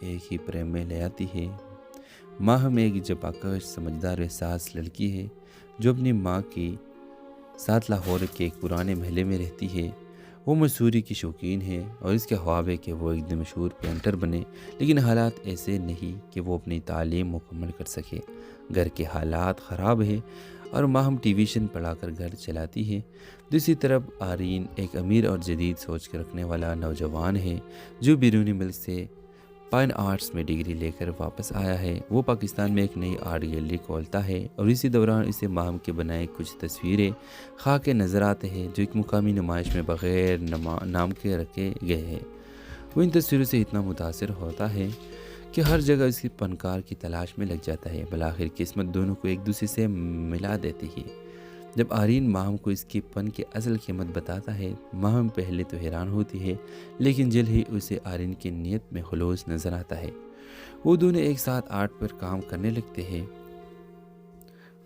ایک ہی پریم میں لے آتی ہے۔ ماہم ایک جپاکش سمجھدار و احساس لڑکی ہے جو اپنی ماں کے ساتھ لاہور کے ایک پرانے محلے میں رہتی ہے۔ وہ مصوری کی شوقین ہے اور اس کے خواب ہے کہ وہ ایک دن مشہور پینٹر بنے، لیکن حالات ایسے نہیں کہ وہ اپنی تعلیم مکمل کر سکے۔ گھر کے حالات خراب ہے اور ماہم ٹیویشن پڑھا کر گھر چلاتی ہے۔ دوسری طرف آرین ایک امیر اور جدید سوچ کے رکھنے والا نوجوان ہے جو بیرونی ملک سے فائن آرٹس میں ڈگری لے کر واپس آیا ہے۔ وہ پاکستان میں ایک نئی آرٹ گیلری کھولتا ہے اور اسی دوران اسے ماہم کے بنائے کچھ تصویریں خاک نظر آتے ہیں جو ایک مقامی نمائش میں بغیر نام کے رکھے گئے ہیں۔ وہ ان تصویروں سے اتنا متاثر ہوتا ہے کہ ہر جگہ اس کی فنکار کی تلاش میں لگ جاتا ہے۔ بالآخر قسمت دونوں کو ایک دوسرے سے ملا دیتی ہے۔ جب آرین ماہم کو اس کے فن کی اصل قیمت بتاتا ہے، ماہم پہلے تو حیران ہوتی ہے، لیکن جلد ہی اسے آرین کی نیت میں خلوص نظر آتا ہے۔ وہ دونوں ایک ساتھ آرٹ پر کام کرنے لگتے ہیں۔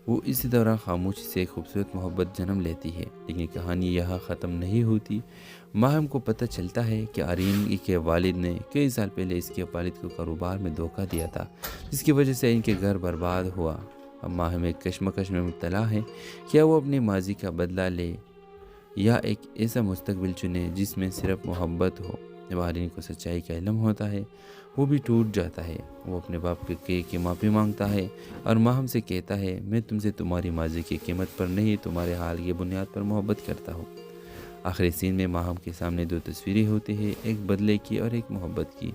وہ اسی دوران خاموشی سے ایک خوبصورت محبت جنم لیتی ہے، لیکن کہانی یہاں ختم نہیں ہوتی۔ ماہم کو پتہ چلتا ہے کہ آرین کے والد نے کئی سال پہلے اس کے والد کو کاروبار میں دھوکہ دیا تھا، جس کی وجہ سے ان کے گھر برباد ہوا۔ اب ماہم ایک کشمکش میں مبتلا ہے، کیا وہ اپنے ماضی کا بدلہ لے یا ایک ایسا مستقبل چنے جس میں صرف محبت ہو۔ جب آرین کو سچائی کا علم ہوتا ہے، وہ بھی ٹوٹ جاتا ہے۔ وہ اپنے باپ کی معافی مانگتا ہے اور ماہم سے کہتا ہے، میں تم سے تمہاری ماضی کی قیمت پر نہیں، تمہارے حال کی بنیاد پر محبت کرتا ہوں۔ آخری سین میں ماہم کے سامنے دو تصویریں ہوتی ہیں، ایک بدلے کی اور ایک محبت کی۔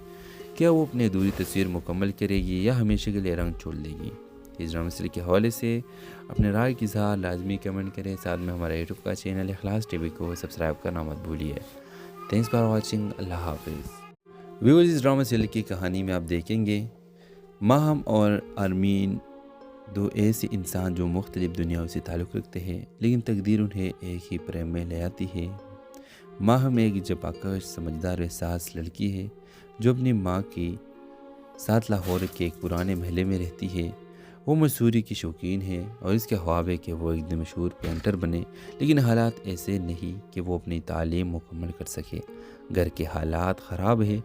کیا وہ اپنی ادھوری تصویر مکمل کرے گی یا ہمیشہ کے لیے رنگ چھوڑ دے گی؟ اس ڈرامہ سیریز کے حوالے سے اپنے رائے کی اظہار لازمی کمنٹ کریں۔ ساتھ میں ہمارا یوٹیوب کا چینل اخلاص ٹی وی کو سبسکرائب کرنا مت بھولیے۔ Thanks for watching. اللہ حافظ۔ ویورز، اس ڈرامہ سیریز کی کہانی میں آپ دیکھیں گے ماہم اور آرمین دو ایسے انسان جو مختلف دنیاؤں سے تعلق رکھتے ہیں، لیکن تقدیر انہیں ایک ہی پریم میں لے آتی ہے۔ ماہم ایک جپاکش سمجھدار و احساس لڑکی ہے جو اپنی ماں کے ساتھ لاہور کے ایک پرانے محلے میں رہتی ہے۔ وہ مصوری کی شوقین ہے اور اس کے خواب ہے کہ وہ ایک دن مشہور پینٹر بنے، لیکن حالات ایسے نہیں کہ وہ اپنی تعلیم مکمل کر سکے۔ گھر کے حالات خراب ہے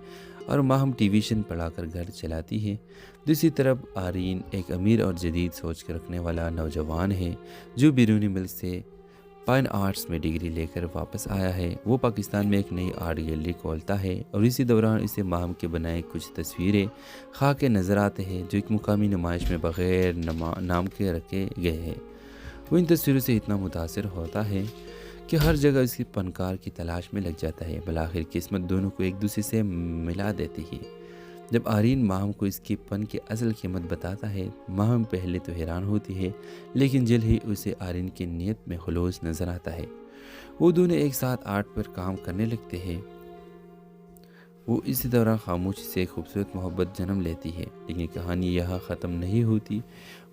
اور ماہم ٹیویشن پڑھا کر گھر چلاتی ہے۔ دوسری طرف آرین ایک امیر اور جدید سوچ کے رکھنے والا نوجوان ہے جو بیرونی ملک سے فائن آرٹس میں ڈگری لے کر واپس آیا ہے۔ وہ پاکستان میں ایک نئی آرٹ گیلری کھولتا ہے اور اسی دوران اسے ماہم کے بنائے کچھ تصویریں خاک نظر آتے ہیں جو ایک مقامی نمائش میں بغیر نام کے رکھے گئے ہیں۔ وہ ان تصویروں سے اتنا متاثر ہوتا ہے کہ ہر جگہ اس کی فنکار کی تلاش میں لگ جاتا ہے۔ بالآخر قسمت دونوں کو ایک دوسرے سے ملا دیتی ہے۔ جب آرین ماہم کو اس کے فن کی اصل قیمت بتاتا ہے، ماہم پہلے تو حیران ہوتی ہے، لیکن جلد ہی اسے آرین کی نیت میں خلوص نظر آتا ہے۔ وہ دونوں ایک ساتھ آرٹ پر کام کرنے لگتے ہیں۔ وہ اسی دوران خاموشی سے ایک خوبصورت محبت جنم لیتی ہے، لیکن کہانی یہاں ختم نہیں ہوتی۔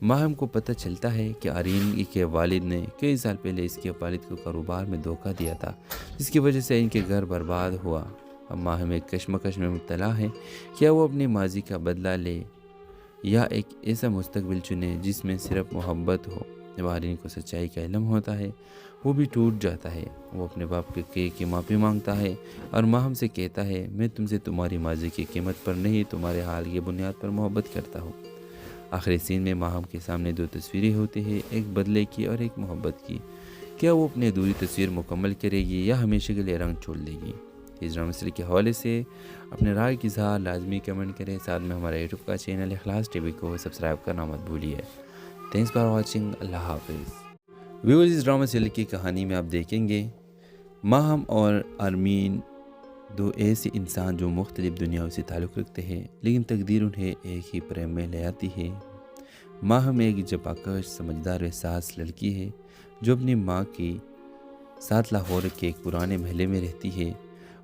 ماہم کو پتہ چلتا ہے کہ آرین کے والد نے کئی سال پہلے اس کے والد کو کاروبار میں دھوکہ دیا تھا، جس کی وجہ سے ان کے گھر برباد ہوا۔ اب ماہم ایک کشمکش میں مبتلا ہے، کیا وہ اپنے ماضی کا بدلہ لے یا ایک ایسا مستقبل چنے جس میں صرف محبت ہو۔ جب آرین کو سچائی کا علم ہوتا ہے، وہ بھی ٹوٹ جاتا ہے۔ وہ اپنے باپ کی معافی مانگتا ہے اور ماہم سے کہتا ہے، میں تم سے تمہاری ماضی کی قیمت پر نہیں، تمہارے حال کی بنیاد پر محبت کرتا ہوں۔ آخری سین میں ماہم کے سامنے دو تصویریں ہوتی ہیں، ایک بدلے کی اور ایک محبت کی۔ کیا وہ اپنی ادھوری تصویر مکمل کرے گی یا ہمیشہ کے لیے رنگ چھوڑ دے گی؟ اس ڈرامہ سیریز کے حوالے سے اپنے رائے کی اظہار لازمی کمنٹ کریں۔ ساتھ میں ہمارا یوٹیوب کا چینل اخلاص ٹی وی کو سبسکرائب کرنا مت بھولیے۔ Thanks for watching. اللہ حافظ۔ ویورز، اس ڈرامہ سیریز کی کہانی میں آپ دیکھیں گے ماہم اور آرمین دو ایسے انسان جو مختلف دنیاؤں سے تعلق رکھتے ہیں، لیکن تقدیر انہیں ایک ہی پریم میں لے آتی ہے۔ ماہم ایک جپاکش سمجھدار و احساس لڑکی ہے جو اپنی ماں کے ساتھ لاہور کے ایک پرانے محلے میں رہتی ہے۔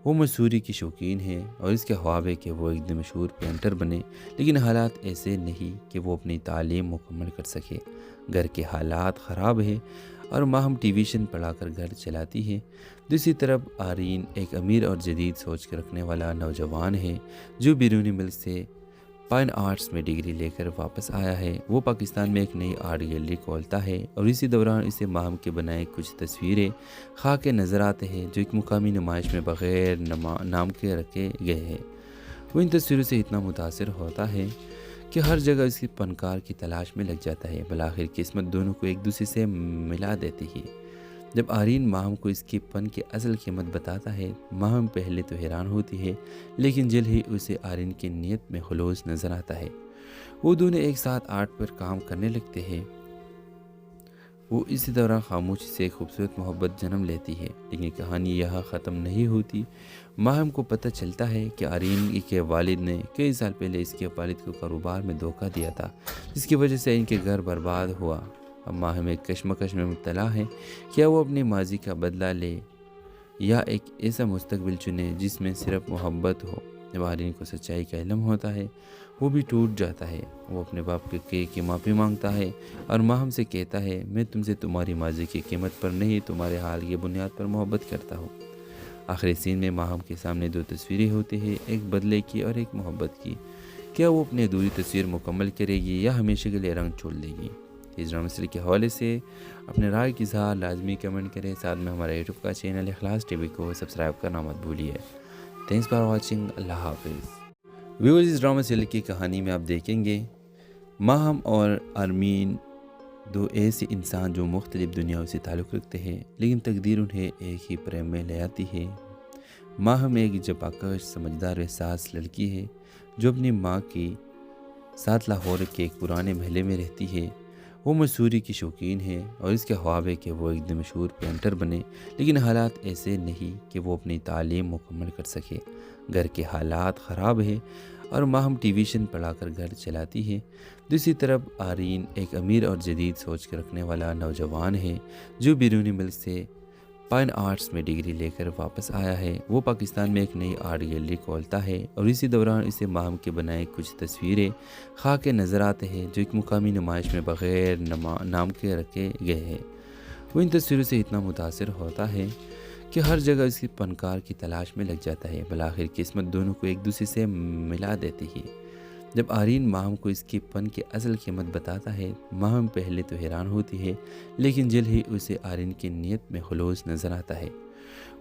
وہ مصوری کی شوقین ہے اور اس کے خواب ہے کہ وہ ایک دن مشہور پینٹر بنے، لیکن حالات ایسے نہیں کہ وہ اپنی تعلیم مکمل کر سکے۔ گھر کے حالات خراب ہے اور ماہم ٹیویشن پڑھا کر گھر چلاتی ہے۔ دوسری طرف آرین ایک امیر اور جدید سوچ کے رکھنے والا نوجوان ہے جو بیرونی ملک سے فائن آرٹس میں ڈگری لے کر واپس آیا ہے۔ وہ پاکستان میں ایک نئی آرٹ گیلری کھولتا ہے اور اسی دوران اسے ماہم کے بنائے کچھ تصویریں خاک نظر آتے ہیں جو ایک مقامی نمائش میں بغیر نام کے رکھے گئے ہیں۔ وہ ان تصویروں سے اتنا متاثر ہوتا ہے کہ ہر جگہ اس کی فنکار کی تلاش میں لگ جاتا ہے۔ بالآخر قسمت دونوں کو ایک دوسرے سے ملا دیتی ہے۔ جب آرین ماہم کو اس کے فن کی اصل قیمت بتاتا ہے، ماہم پہلے تو حیران ہوتی ہے، لیکن جلد ہی اسے آرین کی نیت میں خلوص نظر آتا ہے۔ وہ دونوں ایک ساتھ آرٹ پر کام کرنے لگتے ہیں۔ وہ اسی دوران خاموشی سے ایک خوبصورت محبت جنم لیتی ہے، لیکن کہانی یہاں ختم نہیں ہوتی۔ ماہم کو پتہ چلتا ہے کہ آرین کے والد نے کئی سال پہلے اس کے والد کو کاروبار میں دھوکہ دیا تھا، جس کی وجہ سے ان کے گھر برباد ہوا۔ اب ماہم ایک کشمکش میں مبتلا ہے، کیا وہ اپنے ماضی کا بدلہ لے یا ایک ایسا مستقبل چنے جس میں صرف محبت ہو۔ جب آرین کو سچائی کا علم ہوتا ہے، وہ بھی ٹوٹ جاتا ہے۔ وہ اپنے باپ کی معافی مانگتا ہے اور ماہم سے کہتا ہے، میں تم سے تمہاری ماضی کی قیمت پر نہیں، تمہارے حال کی بنیاد پر محبت کرتا ہوں۔ آخری سین میں ماہم کے سامنے دو تصویریں ہوتی ہیں، ایک بدلے کی اور ایک محبت کی۔ کیا وہ اپنی ادھوری تصویر مکمل کرے گی یا ہمیشہ کے لیے رنگ چھوڑ دے گی؟ اس ڈرامہ سیریز کے حوالے سے اپنے رائے کی اظہار لازمی کمنٹ کریں۔ ساتھ میں ہمارا یوٹیوب کا چینل اخلاص ٹی وی کو سبسکرائب کرنا مت بھولیے۔ Thanks for watching. اللہ حافظ۔ ویورز، اس ڈرامہ سیریز کی کہانی میں آپ دیکھیں گے ماہم اور آرمین دو ایسے انسان جو مختلف دنیاؤں سے تعلق رکھتے ہیں، لیکن تقدیر انہیں ایک ہی پریم میں لے آتی ہے۔ ماہم ایک جپاکش سمجھدار و حساس لڑکی ہے جو اپنی ماں کے ساتھ لاہور کے ایک پرانے محلے میں رہتی ہے۔ وہ مصوری کی شوقین ہے اور اس کے خواب ہے کہ وہ ایک دن مشہور پینٹر بنے، لیکن حالات ایسے نہیں کہ وہ اپنی تعلیم مکمل کر سکے۔ گھر کے حالات خراب ہیں اور ماہم ٹیویشن پڑھا کر گھر چلاتی ہے۔ دوسری طرف آرین ایک امیر اور جدید سوچ کے رکھنے والا نوجوان ہے جو بیرونی ملک سے فائن آرٹس میں ڈگری لے کر واپس آیا ہے۔ وہ پاکستان میں ایک نئی آرٹ گیلری کھولتا ہے اور اسی دوران اسے ماہم کے بنائے کچھ تصویریں خاک کے نظر آتے ہیں جو ایک مقامی نمائش میں بغیر نام کے رکھے گئے ہیں۔ وہ ان تصویروں سے اتنا متاثر ہوتا ہے کہ ہر جگہ اس کی فنکار کی تلاش میں لگ جاتا ہے۔ بالآخر قسمت دونوں کو ایک دوسرے سے ملا دیتی ہے۔ جب آرین ماہم کو اس کے فن کی اصل قیمت بتاتا ہے، ماہم پہلے تو حیران ہوتی ہے، لیکن جلد ہی اسے آرین کی نیت میں خلوص نظر آتا ہے۔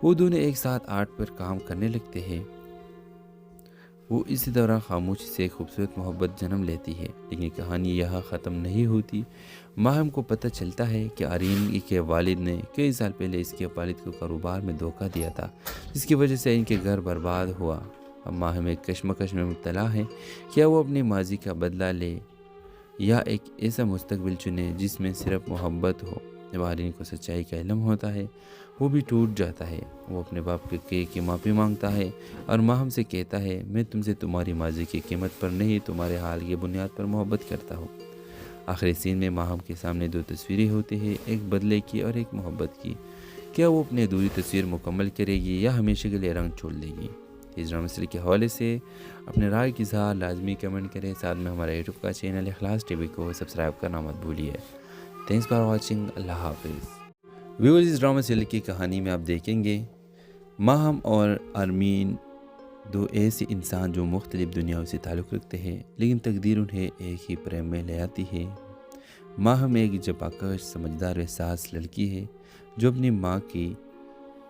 وہ دونوں ایک ساتھ آرٹ پر کام کرنے لگتے ہیں۔ وہ اسی دوران خاموشی سے ایک خوبصورت محبت جنم لیتی ہے، لیکن کہانی یہاں ختم نہیں ہوتی۔ ماہم کو پتہ چلتا ہے کہ آرین کے والد نے کئی سال پہلے اس کے والد کو کاروبار میں دھوکہ دیا تھا، جس کی وجہ سے ان کے گھر برباد ہوا۔ اب ماہم ایک کشمکش میں مبتلا ہے، کیا وہ اپنی ماضی کا بدلہ لے یا ایک ایسا مستقبل چنے جس میں صرف محبت ہو۔ جب آرین کو سچائی کا علم ہوتا ہے، وہ بھی ٹوٹ جاتا ہے۔ وہ اپنے باپ کی معافی مانگتا ہے اور ماہم سے کہتا ہے، میں تم سے تمہاری ماضی کی قیمت پر نہیں، تمہارے حال کی بنیاد پر محبت کرتا ہوں۔ آخری سین میں ماہم کے سامنے دو تصویریں ہوتی ہیں، ایک بدلے کی اور ایک محبت کی۔ کیا وہ اپنی ادھوری تصویر مکمل کرے گی یا ہمیشہ کے لیے رنگ چھوڑ دے گی؟ اس ڈرامہ سیریز کے حوالے سے اپنے رائے کی اظہار لازمی کمنٹ کریں۔ ساتھ میں ہمارا یوٹیوب کا چینل اخلاص ٹی وی کو سبسکرائب کرنا مت بھولیے۔ Thanks for watching. اللہ حافظ۔ ویورز، اس ڈرامہ سیریز کی کہانی میں آپ دیکھیں گے ماہم اور آرمین دو ایسے انسان جو مختلف دنیاؤں سے تعلق رکھتے ہیں، لیکن تقدیر انہیں ایک ہی پریم میں لے آتی ہے۔ ماہم ایک جپاکش سمجھدار و حساس لڑکی ہے جو اپنی ماں کے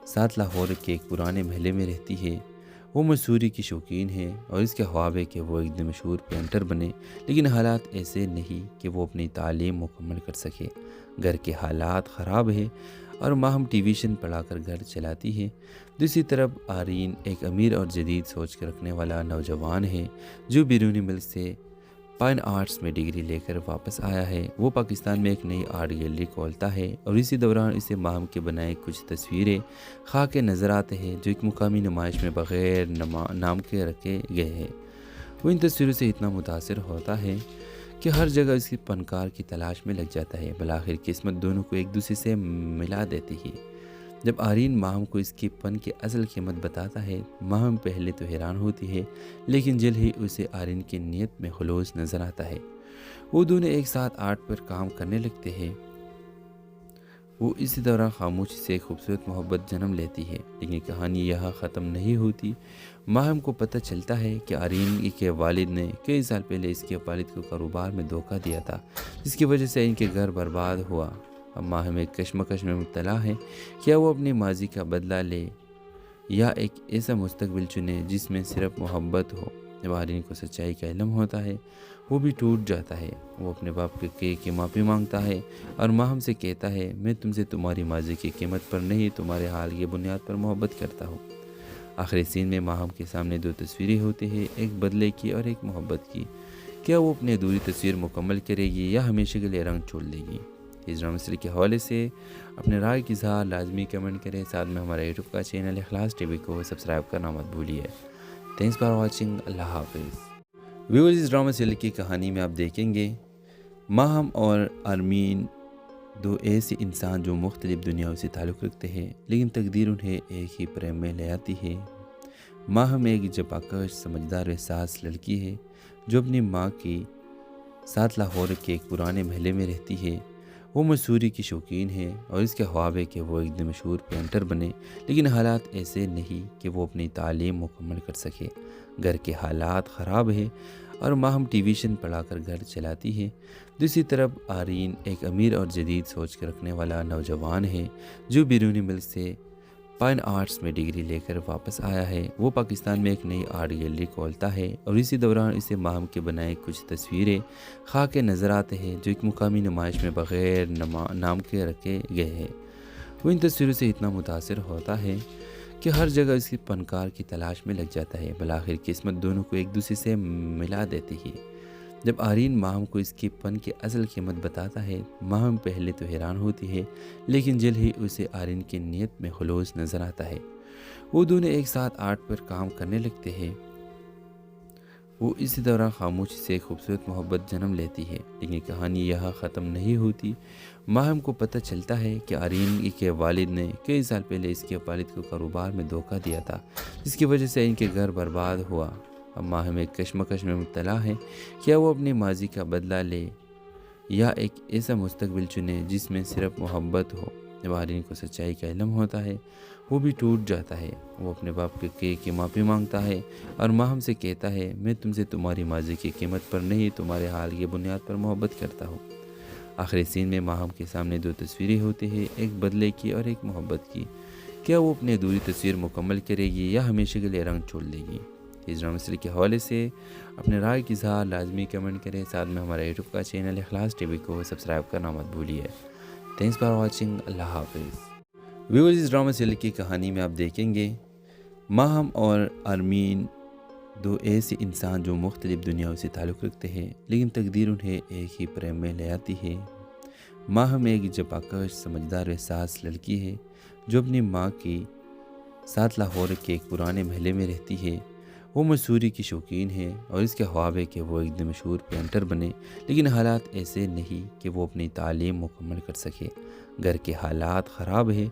ساتھ لاہور کے ایک پرانے محلے میں رہتی ہے۔ وہ مصوری کی شوقین ہے اور اس کے خواب ہے کہ وہ ایک دن مشہور پینٹر بنے، لیکن حالات ایسے نہیں کہ وہ اپنی تعلیم مکمل کر سکے۔ گھر کے حالات خراب ہیں اور ماہم ٹیویشن پڑھا کر گھر چلاتی ہے۔ دوسری طرف آرین ایک امیر اور جدید سوچ کے رکھنے والا نوجوان ہے جو بیرونی ملک سے فائن آرٹس میں ڈگری لے کر واپس آیا ہے۔ وہ پاکستان میں ایک نئی آرٹ گیلری کھولتا ہے اور اسی دوران اسے ماہم کے بنائے کچھ تصویریں خاک کے نظر آتے ہیں جو ایک مقامی نمائش میں بغیر نام کے رکھے گئے ہیں۔ وہ ان تصویروں سے اتنا متاثر ہوتا ہے کہ ہر جگہ اس کی فنکار کی تلاش میں لگ جاتا ہے۔ بالآخر قسمت دونوں کو ایک دوسرے سے ملا دیتی ہے۔ جب آرین ماہم کو اس کے فن کی اصل قیمت بتاتا ہے، ماہم پہلے تو حیران ہوتی ہے، لیکن جلد ہی اسے آرین کی نیت میں خلوص نظر آتا ہے۔ وہ دونوں ایک ساتھ آرٹ پر کام کرنے لگتے ہیں۔ وہ اسی دوران خاموشی سے ایک خوبصورت محبت جنم لیتی ہے، لیکن کہانی یہاں ختم نہیں ہوتی۔ ماہم کو پتہ چلتا ہے کہ آرین کے والد نے کئی سال پہلے اس کے والد کو کاروبار میں دھوکہ دیا تھا، جس کی وجہ سے ان کے گھر برباد ہوا۔ اب ماہم ایک کشمکش میں مبتلا ہے، کیا وہ اپنی ماضی کا بدلہ لے یا ایک ایسا مستقبل چنے جس میں صرف محبت ہو۔ جب آرین کو سچائی کا علم ہوتا ہے وہ بھی ٹوٹ جاتا ہے۔ وہ اپنے باپ کی معافی مانگتا ہے اور ماہم سے کہتا ہے میں تم سے تمہاری ماضی کی قیمت پر نہیں تمہارے حال کی بنیاد پر محبت کرتا ہوں۔ آخری سین میں ماہم کے سامنے دو تصویریں ہوتی ہیں، ایک بدلے کی اور ایک محبت کی۔ کیا وہ اپنی ادھوری تصویر مکمل کرے گی یا ہمیشہ کے لیے رنگ چھوڑ دے گی؟ اس ڈرامہ سیریز کے حوالے سے اپنے رائے کی اظہار لازمی کمنٹ کریں، ساتھ میں ہمارا یوٹیوب کا چینل اخلاص ٹی وی کو سبسکرائب کرنا مت بھولیے۔ تھینکس فار واچنگ، اللہ حافظ۔ ویورز، اس ڈرامہ سیریز کی کہانی میں آپ دیکھیں گے ماہم اور آرمین دو ایسے انسان جو مختلف دنیاؤں سے تعلق رکھتے ہیں، لیکن تقدیر انہیں ایک ہی پریم میں لے آتی ہے۔ ماہم ایک جباکش سمجھدار و احساس لڑکی ہے جو اپنی ماں کی ساتھ لاہور کے ایک پرانے محلے میں رہتی ہے۔ وہ مصوری کی شوقین ہے اور اس کے خواب ہے کہ وہ ایک دن مشہور پینٹر بنے، لیکن حالات ایسے نہیں کہ وہ اپنی تعلیم مکمل کر سکے۔ گھر کے حالات خراب ہیں اور ماہم ٹیویشن پڑھا کر گھر چلاتی ہے۔ دوسری طرف آرین ایک امیر اور جدید سوچ کے رکھنے والا نوجوان ہے جو بیرونی ملک سے فائن آرٹس میں ڈگری لے کر واپس آیا ہے۔ وہ پاکستان میں ایک نئی آرٹ گیلری کھولتا ہے اور اسی دوران اسے ماہم کے بنائے کچھ تصویریں خاک کے نظر آتے ہیں جو ایک مقامی نمائش میں بغیر نام کے رکھے گئے ہیں۔ وہ ان تصویروں سے اتنا متاثر ہوتا ہے کہ ہر جگہ اس کی فنکار کی تلاش میں لگ جاتا ہے۔ بالآخر قسمت دونوں کو ایک دوسرے سے ملا دیتی ہے۔ جب آرین ماہم کو اس کے فن کی اصل قیمت بتاتا ہے، ماہم پہلے تو حیران ہوتی ہے، لیکن جلد ہی اسے آرین کی نیت میں خلوص نظر آتا ہے۔ وہ دونوں ایک ساتھ آرٹ پر کام کرنے لگتے ہیں۔ وہ اسی دوران خاموشی سے ایک خوبصورت محبت جنم لیتی ہے، لیکن کہانی یہاں ختم نہیں ہوتی۔ ماہم کو پتہ چلتا ہے کہ آرین کے والد نے کئی سال پہلے اس کے والد کو کاروبار میں دھوکہ دیا تھا، جس کی وجہ سے ان کے گھر برباد ہوا۔ اب ماہم ایک کشمکش میں مبتلا ہے، کیا وہ اپنی ماضی کا بدلہ لے یا ایک ایسا مستقبل چنے جس میں صرف محبت ہو؟ جب آرین کو سچائی کا علم ہوتا ہے وہ بھی ٹوٹ جاتا ہے۔ وہ اپنے باپ کی معافی مانگتا ہے اور ماہم سے کہتا ہے میں تم سے تمہاری ماضی کی قیمت پر نہیں تمہارے حال کی بنیاد پر محبت کرتا ہوں۔ آخری سین میں ماہم کے سامنے دو تصویریں ہوتی ہیں، ایک بدلے کی اور ایک محبت کی۔ کیا وہ اپنی ادھوری تصویر مکمل کرے گی یا ہمیشہ کے لیے رنگ چھوڑ دے گی؟ اس ڈرامہ سیریز کے حوالے سے اپنے رائے کی اظہار لازمی کمنٹ کریں، ساتھ میں ہمارا یوٹیوب کا چینل اخلاص ٹی وی کو سبسکرائب کرنا مت بھولیے۔ تھینکس فار واچنگ، اللہ حافظ۔ ویورز، اس ڈرامہ سیریز کی کہانی میں آپ دیکھیں گے ماہم اور آرمین دو ایسے انسان جو مختلف دنیاؤں سے تعلق رکھتے ہیں، لیکن تقدیر انہیں ایک ہی پریم میں لے آتی ہے۔ ماہم ایک جباکش سمجھدار و احساس لڑکی ہے جو اپنی ماں کی ساتھ لاہور کے ایک پرانے محلے میں رہتی ہے۔ وہ مصوری کی شوقین ہے اور اس کے خواب ہے کہ وہ ایک دن مشہور پینٹر بنے، لیکن حالات ایسے نہیں کہ وہ اپنی تعلیم مکمل کر سکے۔ گھر کے حالات خراب ہیں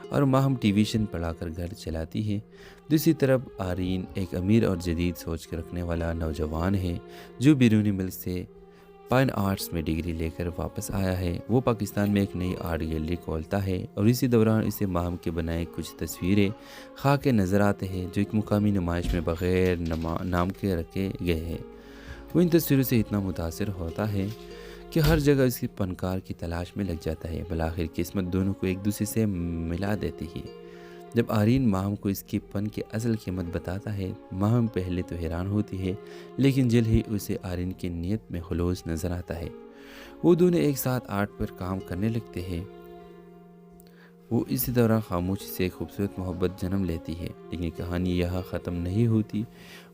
اور ماہم ٹیویشن پڑھا کر گھر چلاتی ہے۔ دوسری طرف آرین ایک امیر اور جدید سوچ کے رکھنے والا نوجوان ہے جو بیرونی ملک سے فائن آرٹس میں ڈگری لے کر واپس آیا ہے۔ وہ پاکستان میں ایک نئی آرٹ گیلری کھولتا ہے اور اسی دوران اسے ماہم کے بنائے کچھ تصویریں خاک کے نظر آتے ہیں جو ایک مقامی نمائش میں بغیر نام کے رکھے گئے ہیں۔ وہ ان تصویروں سے اتنا متاثر ہوتا ہے کہ ہر جگہ اس کی فنکار کی تلاش میں لگ جاتا ہے۔ بالآخر قسمت دونوں کو ایک دوسرے سے ملا دیتی ہے۔ جب آرین ماہم کو اس کے فن کی اصل قیمت بتاتا ہے، ماہم پہلے تو حیران ہوتی ہے، لیکن جلد ہی اسے آرین کی نیت میں خلوص نظر آتا ہے۔ وہ دونوں ایک ساتھ آرٹ پر کام کرنے لگتے ہیں۔ وہ اسی دوران خاموشی سے ایک خوبصورت محبت جنم لیتی ہے، لیکن کہانی یہاں ختم نہیں ہوتی۔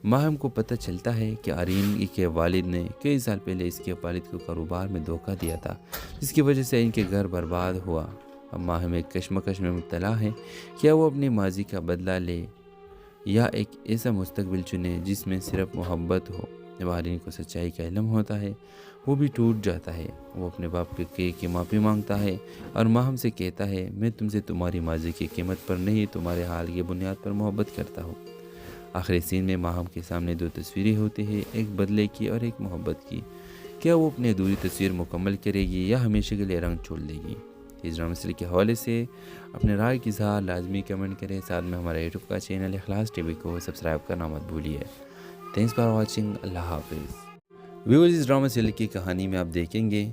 ماہم کو پتہ چلتا ہے کہ آرین کے والد نے کئی سال پہلے اس کے والد کو کاروبار میں دھوکہ دیا تھا، جس کی وجہ سے ان کے گھر برباد ہوا۔ اب ماہم ایک کشمکش میں مبتلا ہے، کیا وہ اپنی ماضی کا بدلہ لے یا ایک ایسا مستقبل چنے جس میں صرف محبت ہو؟ جب آرین کو سچائی کا علم ہوتا ہے وہ بھی ٹوٹ جاتا ہے۔ وہ اپنے باپ کی معافی مانگتا ہے اور ماہم سے کہتا ہے میں تم سے تمہاری ماضی کی قیمت پر نہیں تمہارے حال کی بنیاد پر محبت کرتا ہوں۔ آخری سین میں ماہم کے سامنے دو تصویریں ہوتی ہیں، ایک بدلے کی اور ایک محبت کی۔ کیا وہ اپنی ادھوری تصویر مکمل کرے گی یا ہمیشہ کے لیے رنگ چھوڑ دے گی؟ اس ڈرامہ سیریز کے حوالے سے اپنے رائے کی اظہار لازمی کمنٹ کریں، ساتھ میں ہمارا یوٹیوب کا چینل اخلاص ٹی وی کو سبسکرائب کرنا مت بھولیے۔ تھینکس فار واچنگ، اللہ حافظ۔ ویورز، اس ڈرامہ سیریز کی کہانی میں آپ دیکھیں گے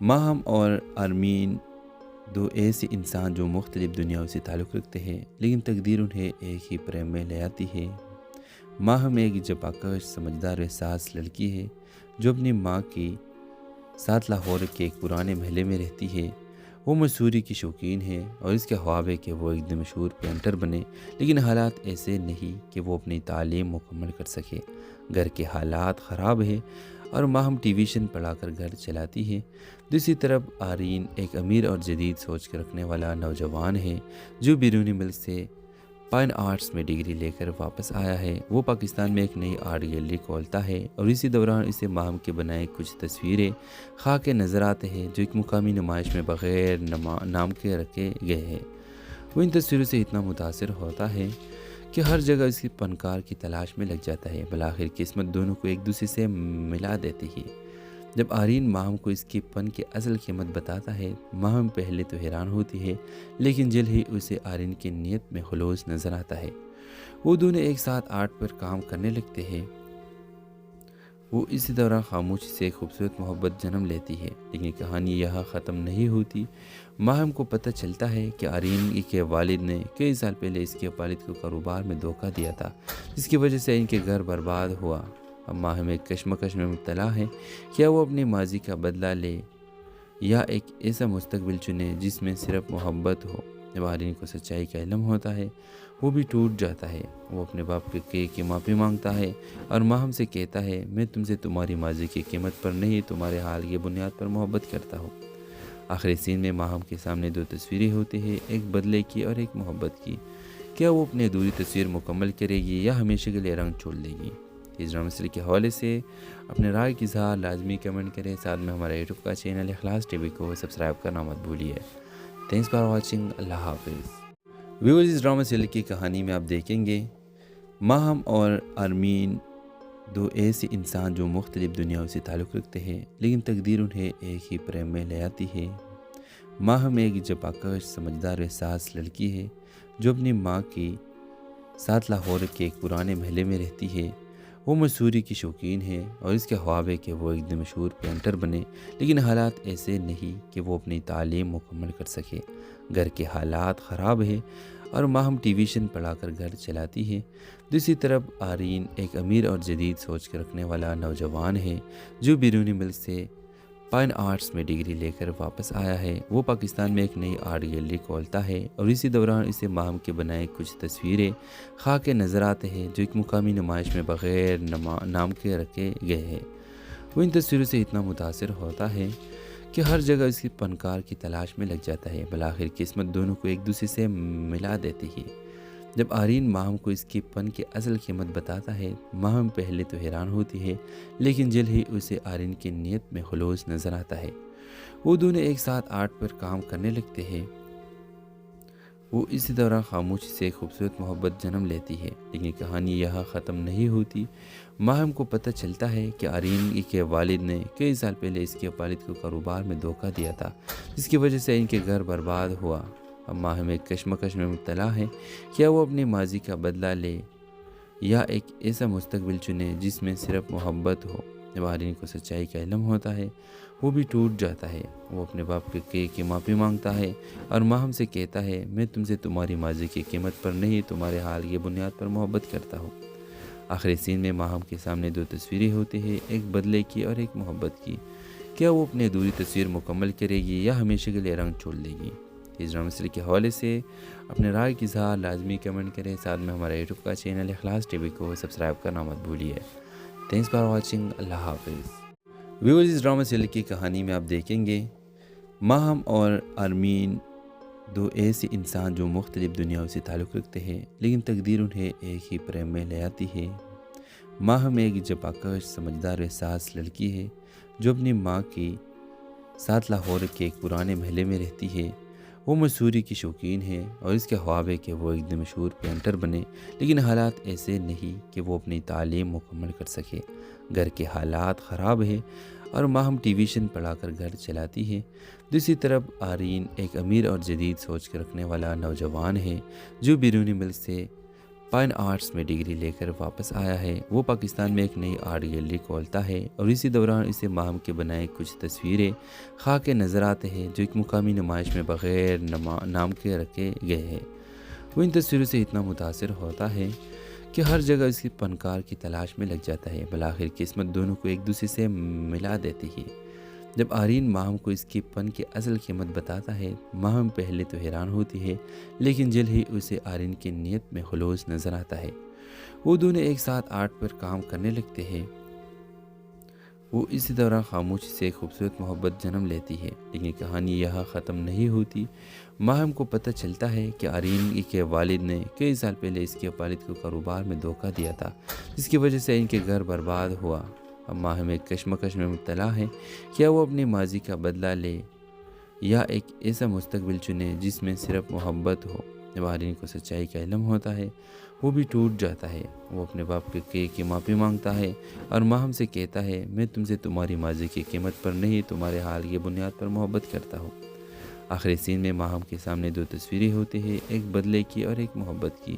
ماہم اور آرمین دو ایسے انسان جو مختلف دنیاؤں سے تعلق رکھتے ہیں، لیکن تقدیر انہیں ایک ہی پریم میں لے آتی ہے۔ ماہم ایک جپاکش سمجھدار و احساس لڑکی ہے جو اپنی ماں کے ساتھ لاہور کے ایک پرانے محلے میں رہتی ہے۔ وہ مصوری کی شوقین ہے اور اس کے خواب ہے کہ وہ ایک دن مشہور پینٹر بنے، لیکن حالات ایسے نہیں کہ وہ اپنی تعلیم مکمل کر سکے۔ گھر کے حالات خراب ہے اور ماہم ٹیویشن پڑھا کر گھر چلاتی ہے۔ دوسری طرف آرین ایک امیر اور جدید سوچ کے رکھنے والا نوجوان ہے جو بیرونی ملک سے فائن آرٹس میں ڈگری لے کر واپس آیا ہے۔ وہ پاکستان میں ایک نئی آرٹ گیلری کھولتا ہے اور اسی دوران اسے ماہم کے بنائے کچھ تصویریں خواہ کے نظر آتے ہیں جو ایک مقامی نمائش میں بغیر نام کے رکھے گئے ہیں۔ وہ ان تصویروں سے اتنا متاثر ہوتا ہے کہ ہر جگہ اس کی فنکار کی تلاش میں لگ جاتا ہے۔ بالآخر قسمت دونوں کو ایک دوسرے سے ملا دیتی ہے۔ جب آرین ماہم کو اس کے فن کی اصل قیمت بتاتا ہے، ماہم پہلے تو حیران ہوتی ہے، لیکن جلد ہی اسے آرین کی نیت میں خلوص نظر آتا ہے۔ وہ دونوں ایک ساتھ آرٹ پر کام کرنے لگتے ہیں۔ وہ اسی دوران خاموشی سے ایک خوبصورت محبت جنم لیتی ہے، لیکن کہانی یہاں ختم نہیں ہوتی۔ ماہم کو پتہ چلتا ہے کہ آرین کے والد نے کئی سال پہلے اس کے والد کو کاروبار میں دھوکہ دیا تھا، جس کی وجہ سے ان کے گھر برباد ہوا۔ اب ماہم ایک کشمکش میں مبتلا ہے، کیا وہ اپنے ماضی کا بدلہ لے یا ایک ایسا مستقبل چنے جس میں صرف محبت ہو۔ جب آرین کو سچائی کا علم ہوتا ہے، وہ بھی ٹوٹ جاتا ہے۔ وہ اپنے باپ کی معافی مانگتا ہے اور ماہم سے کہتا ہے، میں تم سے تمہاری ماضی کی قیمت پر نہیں، تمہارے حال کی بنیاد پر محبت کرتا ہوں۔ آخری سین میں ماہم کے سامنے دو تصویریں ہوتی ہیں، ایک بدلے کی اور ایک محبت کی۔ کیا وہ اپنی ادھوری تصویر مکمل کرے گی یا ہمیشہ کے لیے رنگ چھوڑ دے گی؟ اس ڈرامہ سیریز کے حوالے سے اپنے رائے کی اظہار لازمی کمنٹ کریں۔ ساتھ میں ہمارا یوٹیوب کا چینل اخلاص ٹی وی کو سبسکرائب کرنا مت بھولیے۔ Thanks for watching. اللہ حافظ۔ ویورز، اس ڈرامہ سیریز کی کہانی میں آپ دیکھیں گے ماہم اور آرمین دو ایسے انسان جو مختلف دنیاؤں سے تعلق رکھتے ہیں، لیکن تقدیر انہیں ایک ہی پریم میں لے آتی ہے۔ ماہم ایک جپاکش سمجھدار و احساس لڑکی ہے جو اپنی ماں کے ساتھ لاہور کے ایک پرانے محلے میں رہتی ہے۔ وہ مصوری کی شوقین ہے اور اس کے خواب ہے کہ وہ ایک دن مشہور پینٹر بنے، لیکن حالات ایسے نہیں کہ وہ اپنی تعلیم مکمل کر سکے۔ گھر کے حالات خراب ہے اور ماہم ٹیویشن پڑھا کر گھر چلاتی ہے۔ دوسری طرف آرین ایک امیر اور جدید سوچ کے رکھنے والا نوجوان ہے جو بیرونی ملک سے فائن آرٹس میں ڈگری لے کر واپس آیا ہے۔ وہ پاکستان میں ایک نئی آرٹ گیلری کھولتا ہے اور اسی دوران اسے ماہم کے بنائے کچھ تصویریں خواہ کے نظر آتے ہیں جو ایک مقامی نمائش میں بغیر نام کے رکھے گئے ہیں۔ وہ ان تصویروں سے اتنا متاثر ہوتا ہے کہ ہر جگہ اس کی فنکار کی تلاش میں لگ جاتا ہے۔ بالآخر قسمت دونوں کو ایک دوسرے سے ملا دیتی ہے۔ جب آرین ماہم کو اس کے فن کی اصل قیمت بتاتا ہے، ماہم پہلے تو حیران ہوتی ہے، لیکن جلد ہی اسے آرین کی نیت میں خلوص نظر آتا ہے۔ وہ دونوں ایک ساتھ آرٹ پر کام کرنے لگتے ہیں۔ وہ اسی دوران خاموشی سے ایک خوبصورت محبت جنم لیتی ہے، لیکن کہانی یہاں ختم نہیں ہوتی۔ ماہم کو پتہ چلتا ہے کہ آرین کے والد نے کئی سال پہلے اس کے والد کو کاروبار میں دھوکہ دیا تھا، جس کی وجہ سے ان کے گھر برباد ہوا۔ اب ماہم ایک کشمکش میں مبتلا ہے، کیا وہ اپنے ماضی کا بدلہ لے یا ایک ایسا مستقبل چنے جس میں صرف محبت ہو۔ جب آرین کو سچائی کا علم ہوتا ہے، وہ بھی ٹوٹ جاتا ہے۔ وہ اپنے باپ کی معافی مانگتا ہے اور ماہم سے کہتا ہے، میں تم سے تمہاری ماضی کی قیمت پر نہیں، تمہارے حال کی بنیاد پر محبت کرتا ہوں۔ آخری سین میں ماہم کے سامنے دو تصویریں ہوتی ہیں، ایک بدلے کی اور ایک محبت کی۔ کیا وہ اپنی ادھوری تصویر مکمل کرے گی یا ہمیشہ کے لیے رنگ چھوڑ دے گی؟ اس ڈرامہ سیریز کے حوالے سے اپنے رائے کی اظہار لازمی کمنٹ کریں۔ ساتھ میں ہمارا یوٹیوب کا چینل اخلاص ٹی وی کو سبسکرائب کرنا مت بھولیے۔ Thanks for watching. اللہ حافظ۔ ویورز، اس ڈرامہ سیریز کی کہانی میں آپ دیکھیں گے ماہم اور آرمین دو ایسے انسان جو مختلف دنیاؤں سے تعلق رکھتے ہیں، لیکن تقدیر انہیں ایک ہی پریم میں لے آتی ہے۔ ماہم ایک جپاکش سمجھدار و احساس لڑکی ہے جو اپنی ماں کے ساتھ لاہور کے ایک پرانے محلے میں رہتی ہے۔ وہ مصوری کی شوقین ہے اور اس کے خواب ہے کہ وہ ایک دن مشہور پینٹر بنے، لیکن حالات ایسے نہیں کہ وہ اپنی تعلیم مکمل کر سکے۔ گھر کے حالات خراب ہے اور ماہم ٹیویشن پڑھا کر گھر چلاتی ہے۔ دوسری طرف آرین ایک امیر اور جدید سوچ کے رکھنے والا نوجوان ہے جو بیرونی ملک سے فائن آرٹس میں ڈگری لے کر واپس آیا ہے۔ وہ پاکستان میں ایک نئی آرٹ گیلری کھولتا ہے اور اسی دوران اسے ماہم کے بنائے کچھ تصویریں خواہ کے نظر آتے ہیں جو ایک مقامی نمائش میں بغیر نام کے رکھے گئے ہیں۔ وہ ان تصویروں سے اتنا متاثر ہوتا ہے کہ ہر جگہ اس کی فنکار کی تلاش میں لگ جاتا ہے۔ بالآخر قسمت دونوں کو ایک دوسرے سے ملا دیتی ہے۔ جب آرین ماہم کو اس کے فن کی اصل قیمت بتاتا ہے، ماہم پہلے تو حیران ہوتی ہے، لیکن جلد ہی اسے آرین کی نیت میں خلوص نظر آتا ہے۔ وہ دونوں ایک ساتھ آرٹ پر کام کرنے لگتے ہیں۔ وہ اسی دوران خاموشی سے ایک خوبصورت محبت جنم لیتی ہے، لیکن کہانی یہاں ختم نہیں ہوتی۔ ماہم کو پتہ چلتا ہے کہ آرین کے والد نے کئی سال پہلے اس کے والد کو کاروبار میں دھوکہ دیا تھا، جس کی وجہ سے ان کے گھر برباد ہوا۔ اب ماہم ایک کشمکش میں مبتلا ہے، کیا وہ اپنے ماضی کا بدلہ لے یا ایک ایسا مستقبل چنے جس میں صرف محبت ہو۔ جب آرین کو سچائی کا علم ہوتا ہے، وہ بھی ٹوٹ جاتا ہے۔ وہ اپنے باپ کی معافی مانگتا ہے اور ماہم سے کہتا ہے، میں تم سے تمہاری ماضی کی قیمت پر نہیں، تمہارے حال کی بنیاد پر محبت کرتا ہوں۔ آخری سین میں ماہم کے سامنے دو تصویریں ہوتی ہیں، ایک بدلے کی اور ایک محبت کی۔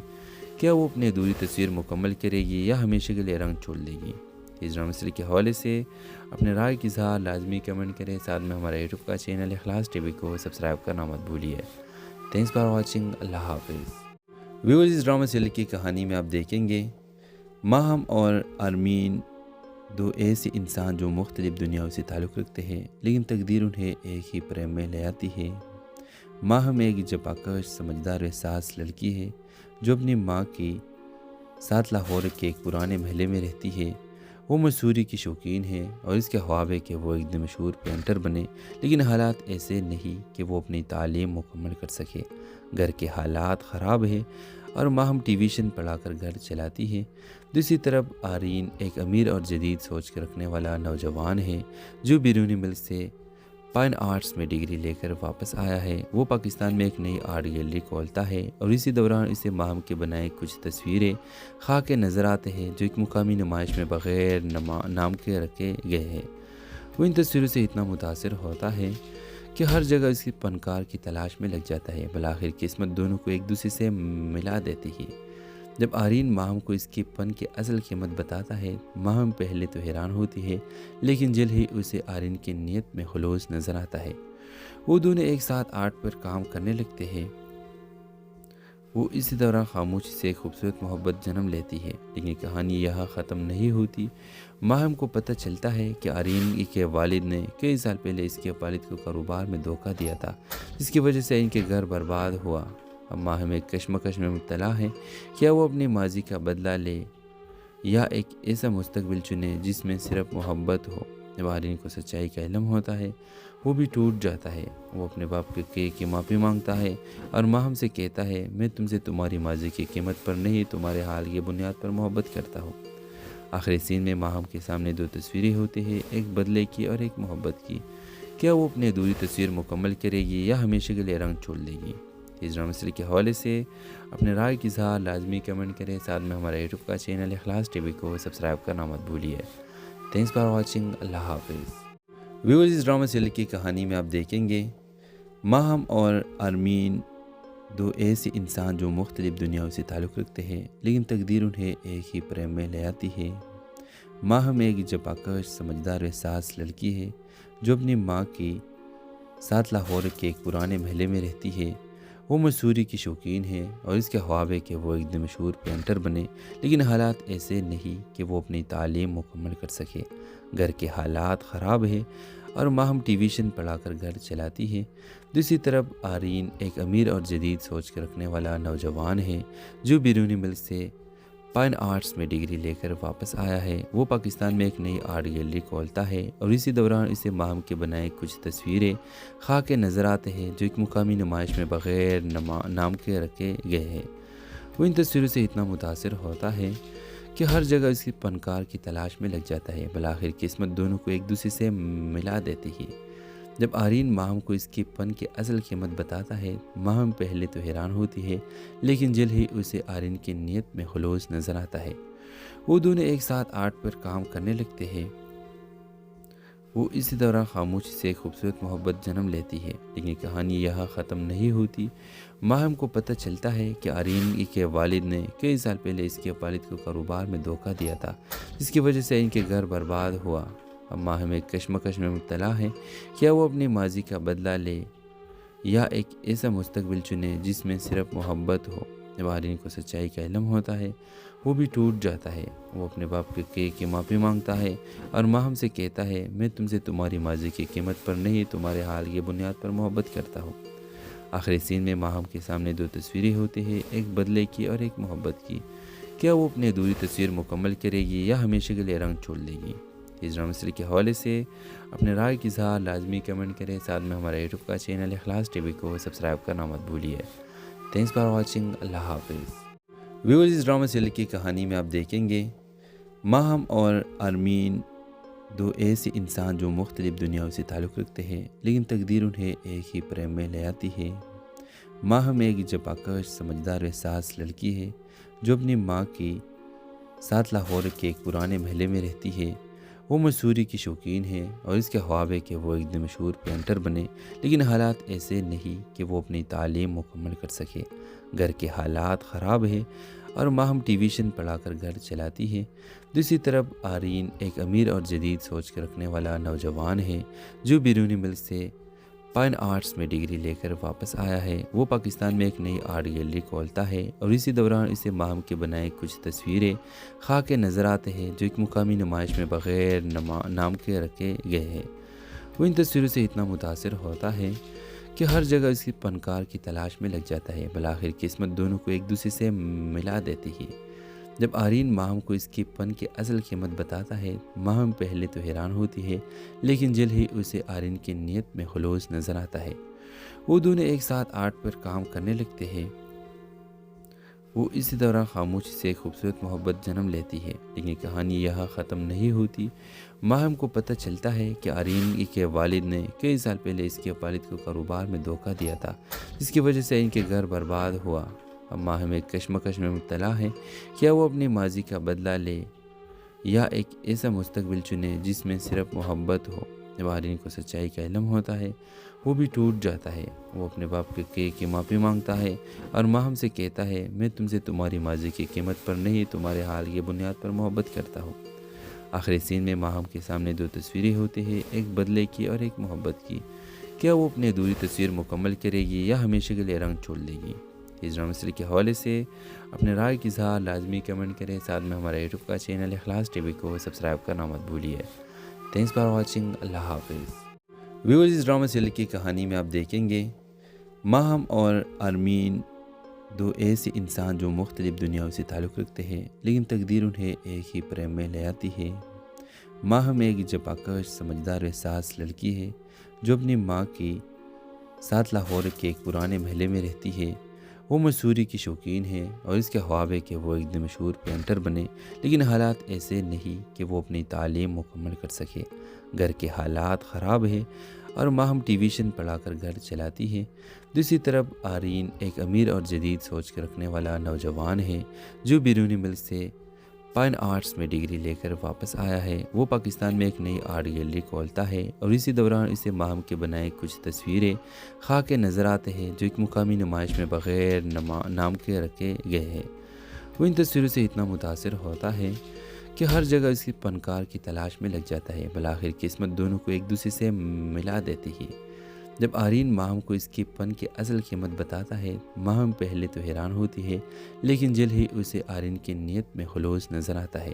کیا وہ اپنی ادھوری تصویر مکمل کرے گی یا ہمیشہ کے لیے رنگ چھوڑ دے گی؟ اس ڈرامہ سیریز کے حوالے سے اپنے رائے کی اظہار لازمی کمنٹ کریں۔ ساتھ میں ہمارا یوٹیوب کا چینل اخلاص ٹی وی کو سبسکرائب کرنا مت بھولیے۔ Thanks for watching. اللہ حافظ۔ ویورز، اس ڈرامہ سیریز کی کہانی میں آپ دیکھیں گے ماہم اور آرمین، دو ایسے انسان جو مختلف دنیاؤں سے تعلق رکھتے ہیں، لیکن تقدیر انہیں ایک ہی پریم میں لے آتی ہے۔ ماہم ایک جفاکش، سمجھدار احساس لڑکی ہے جو اپنی ماں کے ساتھ لاہور کے ایک پرانے محلے میں رہتی ہے۔ وہ مصوری کی شوقین ہے اور اس کے خواب ہے کہ وہ ایک دن مشہور پینٹر بنے، لیکن حالات ایسے نہیں کہ وہ اپنی تعلیم مکمل کر سکے۔ گھر کے حالات خراب ہے اور ماہم ٹیویشن پڑھا کر گھر چلاتی ہے۔ دوسری طرف آرین ایک امیر اور جدید سوچ کے رکھنے والا نوجوان ہے جو بیرونی ملک سے فائن آرٹس میں ڈگری لے کر واپس آیا ہے۔ وہ پاکستان میں ایک نئی آرٹ گیلری کھولتا ہے اور اسی دوران اسے ماہم کے بنائے کچھ تصویریں خاک کے نظر آتے ہیں جو ایک مقامی نمائش میں بغیر نام کے رکھے گئے ہیں۔ وہ ان تصویروں سے اتنا متاثر ہوتا ہے کہ ہر جگہ اس کی فنکار کی تلاش میں لگ جاتا ہے۔ بالآخر قسمت دونوں کو ایک دوسرے سے ملا دیتی ہے۔ جب آرین ماہم کو اس کے فن کی اصل قیمت بتاتا ہے، ماہم پہلے تو حیران ہوتی ہے، لیکن جلد ہی اسے آرین کی نیت میں خلوص نظر آتا ہے۔ وہ دونوں ایک ساتھ آرٹ پر کام کرنے لگتے ہیں۔ وہ اسی دوران خاموشی سے ایک خوبصورت محبت جنم لیتی ہے، لیکن کہانی یہاں ختم نہیں ہوتی۔ ماہم کو پتہ چلتا ہے کہ آرین کے والد نے کئی سال پہلے اس کے والد کو کاروبار میں دھوکہ دیا تھا، جس کی وجہ سے ان کے گھر برباد ہوا۔ اب ماہم ایک کشمکش میں مبتلا ہے، کیا وہ اپنے ماضی کا بدلہ لے یا ایک ایسا مستقبل چنے جس میں صرف محبت ہو۔ جب آرین کو سچائی کا علم ہوتا ہے، وہ بھی ٹوٹ جاتا ہے۔ وہ اپنے باپ کی معافی مانگتا ہے اور ماہم سے کہتا ہے، میں تم سے تمہاری ماضی کی قیمت پر نہیں، تمہارے حال کی بنیاد پر محبت کرتا ہوں۔ آخری سین میں ماہم کے سامنے دو تصویریں ہوتی ہیں، ایک بدلے کی اور ایک محبت کی۔ کیا وہ اپنی ادھوری تصویر مکمل کرے گی یا ہمیشہ کے لیے رنگ چھوڑ دے گی؟ اس ڈرامہ سیریز کے حوالے سے اپنے رائے کی اظہار لازمی کمنٹ کریں۔ ساتھ میں ہمارا یوٹیوب کا چینل اخلاص ٹی وی کو سبسکرائب کرنا مت بھولیے۔ Thanks for watching. اللہ حافظ۔ ویورز، اس ڈرامہ سیریز کی کہانی میں آپ دیکھیں گے ماہم اور آرمین، دو ایسے انسان جو مختلف دنیاؤں سے تعلق رکھتے ہیں، لیکن تقدیر انہیں ایک ہی پریم میں لے آتی ہے۔ ماہم ایک جفاکش، سمجھدار احساس لڑکی ہے جو اپنی ماں کے ساتھ لاہور کے ایک پرانے محلے میں رہتی ہے۔ وہ مصوری کی شوقین ہے اور اس کے خواب ہے کہ وہ ایک دن مشہور پینٹر بنے، لیکن حالات ایسے نہیں کہ وہ اپنی تعلیم مکمل کر سکے۔ گھر کے حالات خراب ہے اور ماہم ٹیویشن پڑھا کر گھر چلاتی ہے۔ دوسری طرف آرین ایک امیر اور جدید سوچ کے رکھنے والا نوجوان ہے جو بیرونی ملک سے فائن آرٹس میں ڈگری لے کر واپس آیا ہے۔ وہ پاکستان میں ایک نئی آرٹ گیلری کھولتا ہے اور اسی دوران اسے ماہم کے بنائے کچھ تصویریں خاک کے نظر آتے ہیں جو ایک مقامی نمائش میں بغیر نام کے رکھے گئے ہیں۔ وہ ان تصویروں سے اتنا متاثر ہوتا ہے کہ ہر جگہ اس کی فنکار کی تلاش میں لگ جاتا ہے۔ بالآخر قسمت دونوں کو ایک دوسرے سے ملا دیتی ہے۔ جب آرین ماہم کو اس کے فن کی اصل قیمت بتاتا ہے، ماہم پہلے تو حیران ہوتی ہے، لیکن جلد ہی اسے آرین کی نیت میں خلوص نظر آتا ہے۔ وہ دونوں ایک ساتھ آرٹ پر کام کرنے لگتے ہیں۔ وہ اسی دوران خاموشی سے ایک خوبصورت محبت جنم لیتی ہے، لیکن کہانی یہاں ختم نہیں ہوتی۔ ماہم کو پتہ چلتا ہے کہ آرین کے والد نے کئی سال پہلے اس کے والد کو کاروبار میں دھوکہ دیا تھا، جس کی وجہ سے ان کے گھر برباد ہوا۔ اب ماہم ایک کشمکش میں مبتلا ہے، کیا وہ اپنے ماضی کا بدلہ لے یا ایک ایسا مستقبل چنے جس میں صرف محبت ہو۔ جب آرین کو سچائی کا علم ہوتا ہے وہ بھی ٹوٹ جاتا ہے۔ وہ اپنے باپ کی معافی مانگتا ہے اور ماہم سے کہتا ہے میں تم سے تمہاری ماضی کی قیمت پر نہیں تمہارے حال کی بنیاد پر محبت کرتا ہوں۔ آخری سین میں ماہم کے سامنے دو تصویریں ہوتی ہیں، ایک بدلے کی اور ایک محبت کی۔ کیا وہ اپنی ادھوری تصویر مکمل کرے گی یا ہمیشہ کے لیے رنگ چھوڑ دے گی؟ اس ڈرامہ سیریز کے حوالے سے اپنے رائے کی اظہار لازمی کمنٹ کریں، ساتھ میں ہمارا یوٹیوب کا چینل اخلاص ٹی وی کو سبسکرائب کرنا مت بھولیے۔ تھینکس فار واچنگ، اللہ حافظ۔ ویورز، اس ڈرامہ سیریز کی کہانی میں آپ دیکھیں گے ماہم اور آرمین دو ایسے انسان جو مختلف دنیاؤں سے تعلق رکھتے ہیں، لیکن تقدیر انہیں ایک ہی پریم میں لے آتی ہے۔ ماہم ایک جباکش سمجھدار احساس لڑکی ہے جو اپنی ماں کے ساتھ لاہور کے ایک پرانے محلے میں رہتی ہے۔ وہ مصوری کی شوقین ہے اور اس کے خواب ہے کہ وہ ایک دن مشہور پینٹر بنے، لیکن حالات ایسے نہیں کہ وہ اپنی تعلیم مکمل کر سکے۔ گھر کے حالات خراب ہیں اور ماہم ٹیویشن پڑھا کر گھر چلاتی ہے۔ دوسری طرف آرین ایک امیر اور جدید سوچ کے رکھنے والا نوجوان ہے جو بیرونی ملک سے فائن آرٹس میں ڈگری لے کر واپس آیا ہے۔ وہ پاکستان میں ایک نئی آرٹ گیلری کھولتا ہے اور اسی دوران اسے ماہم کے بنائے کچھ تصویریں خاکے نظر آتے ہیں جو ایک مقامی نمائش میں بغیر نام کے رکھے گئے ہیں۔ وہ ان تصویروں سے اتنا متاثر ہوتا ہے کہ ہر جگہ اس کی فنکار کی تلاش میں لگ جاتا ہے۔ بالآخر قسمت دونوں کو ایک دوسرے سے ملا دیتی ہے۔ جب آرین ماہم کو اس کی فن کی اصل قیمت بتاتا ہے، ماہم پہلے تو حیران ہوتی ہے، لیکن جلد ہی اسے آرین کی نیت میں خلوص نظر آتا ہے۔ وہ دونوں ایک ساتھ آرٹ پر کام کرنے لگتے ہیں۔ وہ اسی دوران خاموشی سے ایک خوبصورت محبت جنم لیتی ہے، لیکن کہانی یہاں ختم نہیں ہوتی۔ ماہم کو پتہ چلتا ہے کہ آرین کے والد نے کئی سال پہلے اس کے والد کو کاروبار میں دھوکہ دیا تھا، جس کی وجہ سے ان کے گھر برباد ہوا۔ اب ماہم ایک کشمکش میں مبتلا ہے، کیا وہ اپنی ماضی کا بدلہ لے یا ایک ایسا مستقبل چنے جس میں صرف محبت ہو؟ جب آرین کو سچائی کا علم ہوتا ہے وہ بھی ٹوٹ جاتا ہے۔ وہ اپنے باپ کی معافی مانگتا ہے اور ماہم سے کہتا ہے میں تم سے تمہاری ماضی کی قیمت پر نہیں تمہارے حال کی بنیاد پر محبت کرتا ہوں۔ آخری سین میں ماہم کے سامنے دو تصویریں ہوتی ہیں، ایک بدلے کی اور ایک محبت کی۔ کیا وہ اپنی ادھوری تصویر مکمل کرے گی یا ہمیشہ کے لیے رنگ چھوڑ دے گی؟ اس ڈرامہ سیریز کے حوالے سے اپنے رائے کی اظہار لازمی کمنٹ کریں، ساتھ میں ہمارا یوٹیوب کا چینل اخلاص ٹی وی کو سبسکرائب کرنا مت بھولیے۔ تھینکس فار واچنگ، اللہ حافظ۔ ویورز، اس ڈرامہ سیریز کی کہانی میں آپ دیکھیں گے ماہم اور آرمین دو ایسے انسان جو مختلف دنیاؤں سے تعلق رکھتے ہیں، لیکن تقدیر انہیں ایک ہی پریم میں لے آتی ہے۔ ماہم ایک جباکش سمجھدار احساس لڑکی ہے جو اپنی ماں کے ساتھ لاہور کے ایک پرانے محلے میں رہتی ہے۔ وہ مصوری کی شوقین ہے اور اس کے خواب ہے کہ وہ ایک دن مشہور پینٹر بنے، لیکن حالات ایسے نہیں کہ وہ اپنی تعلیم مکمل کر سکے۔ گھر کے حالات خراب ہیں اور ماہم ٹیویشن پڑھا کر گھر چلاتی ہے۔ دوسری طرف آرین ایک امیر اور جدید سوچ کے رکھنے والا نوجوان ہے جو بیرونی ملک سے فائن آرٹس میں ڈگری لے کر واپس آیا ہے۔ وہ پاکستان میں ایک نئی آرٹ گیلری کھولتا ہے اور اسی دوران اسے ماہم کے بنائے کچھ تصویریں خاکے نظر آتے ہیں جو ایک مقامی نمائش میں بغیر نام کے رکھے گئے ہیں۔ وہ ان تصویروں سے اتنا متاثر ہوتا ہے کہ ہر جگہ اس کی فنکار کی تلاش میں لگ جاتا ہے۔ بالآخر قسمت دونوں کو ایک دوسرے سے ملا دیتی ہے۔ جب آرین ماہم کو اس کی فن کی اصل قیمت بتاتا ہے، ماہم پہلے تو حیران ہوتی ہے، لیکن جلد ہی اسے آرین کی نیت میں خلوص نظر آتا ہے۔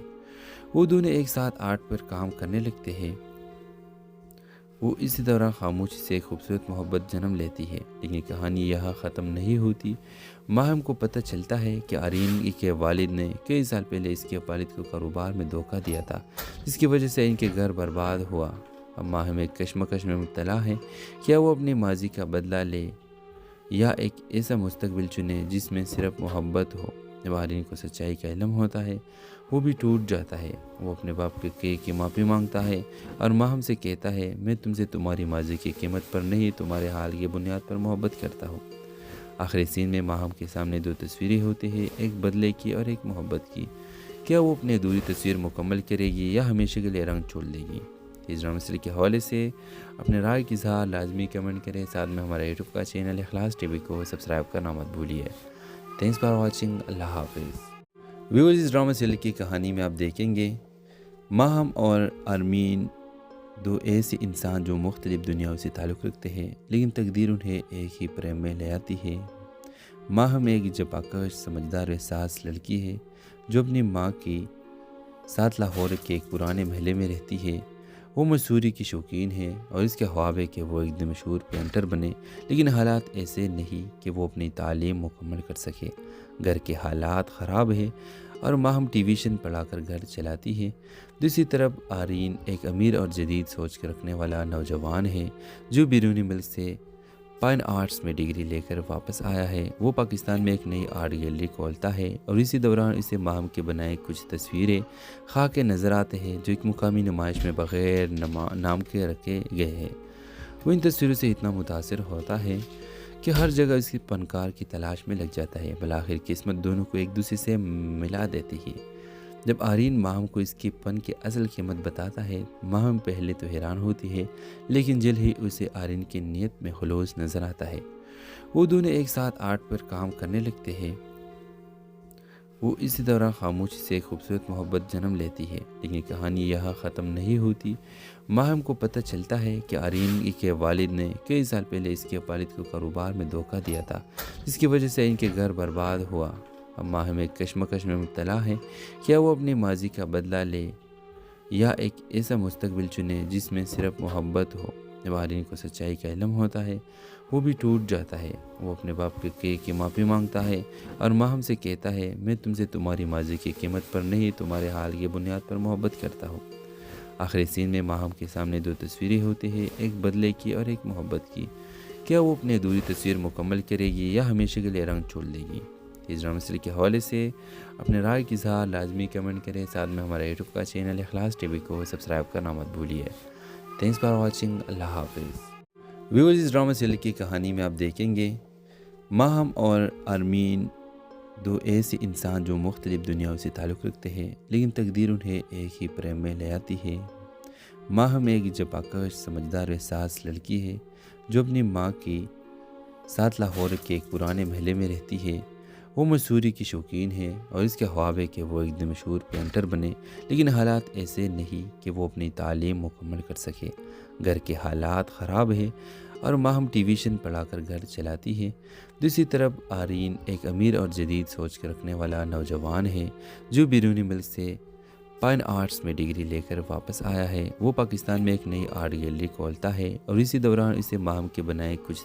وہ دونوں ایک ساتھ آرٹ پر کام کرنے لگتے ہیں۔ وہ اسی دوران خاموشی سے ایک خوبصورت محبت جنم لیتی ہے، لیکن کہانی یہاں ختم نہیں ہوتی۔ ماہم کو پتہ چلتا ہے کہ آرین کے والد نے کئی سال پہلے اس کے والد کو کاروبار میں دھوکہ دیا تھا، جس کی وجہ سے ان کے گھر برباد ہوا۔ اب ماہم ایک کشمکش میں مبتلا ہے، کیا وہ اپنی ماضی کا بدلہ لے یا ایک ایسا مستقبل چنے جس میں صرف محبت ہو؟ جب آرین کو سچائی کا علم ہوتا ہے وہ بھی ٹوٹ جاتا ہے۔ وہ اپنے باپ کی معافی مانگتا ہے اور ماہم سے کہتا ہے میں تم سے تمہاری ماضی کی قیمت پر نہیں تمہارے حال کی بنیاد پر محبت کرتا ہوں۔ آخری سین میں ماہم کے سامنے دو تصویریں ہوتی ہیں، ایک بدلے کی اور ایک محبت کی۔ کیا وہ اپنی ادھوری تصویر مکمل کرے گی یا ہمیشہ کے لیے رنگ چھوڑ دے گی؟ اس ڈرامہ سیریز کے حوالے سے اپنے رائے کی اظہار لازمی کمنٹ کریں، ساتھ میں ہمارا یوٹیوب کا چینل اخلاص ٹی وی کو سبسکرائب کرنا مت بھولیے۔ تھینکس فار واچنگ، اللہ حافظ۔ ویورز، اس ڈرامہ سیریز کی کہانی میں آپ دیکھیں گے ماہم اور آرمین دو ایسے انسان جو مختلف دنیاؤں سے تعلق رکھتے ہیں، لیکن تقدیر انہیں ایک ہی پریم میں لے آتی ہے۔ ماہم ایک جپاکش سمجھدار و احساس لڑکی ہے جو اپنی ماں کے ساتھ لاہور کے ایک پرانے محلے میں رہتی ہے۔ وہ مصوری کی شوقین ہے اور اس کے خواب ہے کہ وہ ایک دن مشہور پینٹر بنے، لیکن حالات ایسے نہیں کہ وہ اپنی تعلیم مکمل کر سکے۔ گھر کے حالات خراب ہے اور ماہم ٹیویشن پڑھا کر گھر چلاتی ہے۔ دوسری طرف آرین ایک امیر اور جدید سوچ کے رکھنے والا نوجوان ہے جو بیرونی ملک سے فائن آرٹس میں ڈگری لے کر واپس آیا ہے۔ وہ پاکستان میں ایک نئی آرٹ گیلری کھولتا ہے اور اسی دوران اسے ماہم کے بنائے کچھ تصویریں خواہ کے نظر آتے ہیں جو ایک مقامی نمائش میں بغیر نام کے رکھے گئے ہیں۔ وہ ان تصویروں سے اتنا متاثر ہوتا ہے کہ ہر جگہ اس کی فنکار کی تلاش میں لگ جاتا ہے۔ بالآخر قسمت دونوں کو ایک دوسرے سے ملا دیتی ہے۔ جب آرین ماہم کو اس کی فن کی اصل قیمت بتاتا ہے، ماہم پہلے تو حیران ہوتی ہے، لیکن جلد ہی اسے آرین کی نیت میں خلوص نظر آتا ہے۔ وہ دونوں ایک ساتھ آرٹ پر کام کرنے لگتے ہیں۔ وہ اسی دوران خاموشی سے ایک خوبصورت محبت جنم لیتی ہے، لیکن کہانی یہاں ختم نہیں ہوتی۔ ماہم کو پتہ چلتا ہے کہ آرین کے والد نے کئی سال پہلے اس کے والد کو کاروبار میں دھوکہ دیا تھا، جس کی وجہ سے ان کے گھر برباد ہوا۔ اب ماہم ایک کشمکش میں مبتلا ہے، کیا وہ اپنے ماضی کا بدلہ لے یا ایک ایسا مستقبل چنے جس میں صرف محبت ہو۔ جب آرین کو سچائی کا علم ہوتا ہے، وہ بھی ٹوٹ جاتا ہے۔ وہ اپنے باپ کی معافی مانگتا ہے اور ماہم سے کہتا ہے، میں تم سے تمہاری ماضی کی قیمت پر نہیں، تمہارے حال کی بنیاد پر محبت کرتا ہوں۔ آخری سین میں ماہم کے سامنے دو تصویریں ہوتی ہیں، ایک بدلے کی اور ایک محبت کی۔ کیا وہ اپنی ادھوری تصویر مکمل کرے گی یا ہمیشہ کے لیے رنگ چھوڑ دے گی؟ اس ڈرامہ سیریز کے حوالے سے اپنے رائے کی اظہار لازمی کمنٹ کریں۔ ساتھ میں ہمارا یوٹیوب کا چینل اخلاص ٹی وی کو سبسکرائب کرنا مت بھولیے۔ Thanks for watching. اللہ حافظ۔ ویورز، اس ڈرامہ سیریز کی کہانی میں آپ دیکھیں گے ماہم اور آرمین دو ایسے انسان جو مختلف دنیاؤں سے تعلق رکھتے ہیں، لیکن تقدیر انہیں ایک ہی پریم میں لے آتی ہے۔ ماہم ایک جپاکش سمجھدار و احساس لڑکی ہے جو اپنی ماں کے ساتھ لاہور کے ایک پرانے محلے میں رہتی ہے۔ وہ مصوری کی شوقین ہے اور اس کے خواب ہے کہ وہ ایک دن مشہور پینٹر بنے، لیکن حالات ایسے نہیں کہ وہ اپنی تعلیم مکمل کر سکے۔ گھر کے حالات خراب ہے اور ماہم ٹیویشن پڑھا کر گھر چلاتی ہے۔ دوسری طرف آرین ایک امیر اور جدید سوچ کے رکھنے والا نوجوان ہے جو بیرونی ملک سے فائن آرٹس میں ڈگری لے کر واپس آیا ہے۔ وہ پاکستان میں ایک نئی آرٹ گیلری کھولتا ہے اور اسی دوران اسے ماہم کے بنائے کچھ